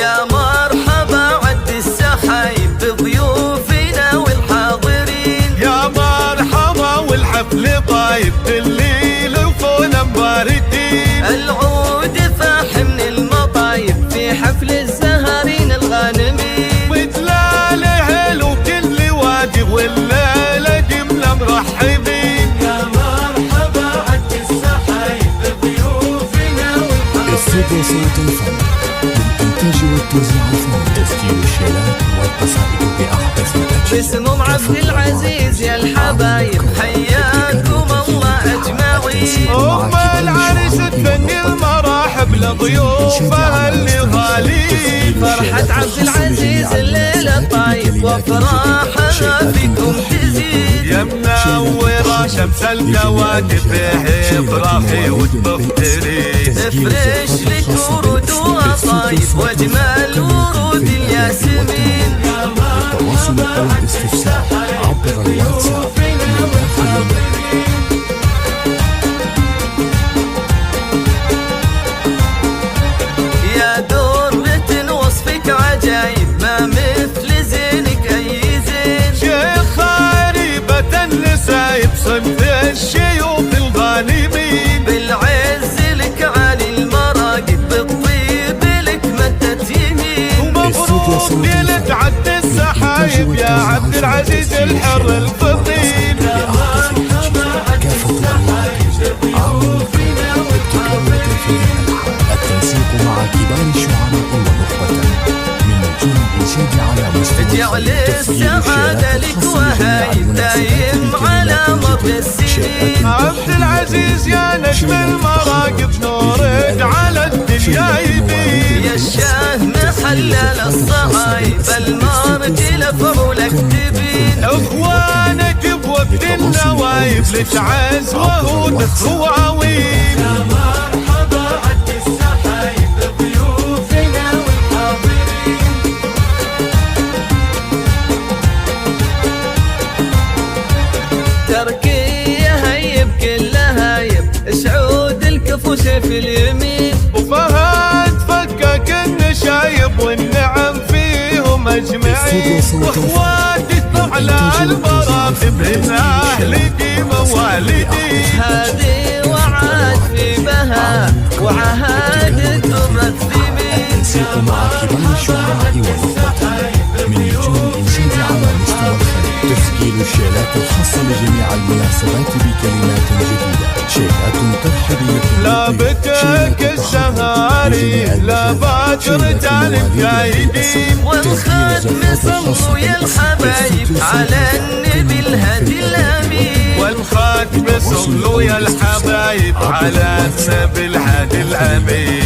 يا مرحبا عد السحايب بضيوفنا والحاضرين، يا مرحبا والحفل طايب بالليل وفونا مباردين. العود فاح من المطايب في حفل الزهرين الغانمين، وجلال اهل وكل وادي والليلة جملة مرحبين. يا مرحبا عد السحايب بضيوفنا والحاضرين. استوديو صوت الفن للإنتاج والتوزيع الفني، تسجيل الشيلات والقصائد بأحدث الأجيال. باسم عبد العزيز يا الحبايب حياكم الله أجمعين. أم العريس تفني المراحب لضيوفها اللي غالين. فرحة عبد العزيز الليلة طايب وفراحها فيكم تزيد، يا منورة شمس الكواكب افرحي وتبختري. افرش لك ورود وقصايد واجمل ورود الياسمين. للتواصل أو الاستفسار عبر الواتساب من داخل المدينة. يا درة وصفك عجايب ما مثل زينك أي زين. شيخ خريبة النسايب صنف الشيوخ الغانمين. بالعز لك عالي المراقب بالطيب لك مدت يمين. ومبروك ليلة عد السحايب يا عبد العزيز الحر الفطين. يا مرحبا كافة الرواد عاملين ابتكار وتنفيذ الألحان، التنسيق مع كبار الشعراء ونخبة من نجوم الإنشاد على مستوى جعل السعادة لك وهايب دايم على مر السنين. عبد العزيز يا نجم المراقب نورك على الدنيا يبين. يا الشاه محلل الصعايب المرجل فرولك تبين. اخوانك بوقت النوايب لك عز وهو دخل وعويل. يا مرحبا عد السحايب بضيوفنا والحاضرين. تركية هيب كلها هيب سعود الكفو سيف اليمين. وفهد فكك النشايب والنعم فيهم اجمعين. واخواتي على المراتب من اهل ديما والدين. هذه وعد في بها وعهد تمثمين. التنسيق مع كبار الشعراء ونخبة من نجوم الإنشاد على مستوى الفن، تسجيل الشيلات الخاصة لجميع المناسبات بكلمات جديدة، شيلات ترحيبية لا بكك السهاري لا باكر تعلم جايدين. والختم صلوا يا الحبايب على النبي الهادي الامين. والختم صلوا يا الحبايب على النبي الهادي الامين.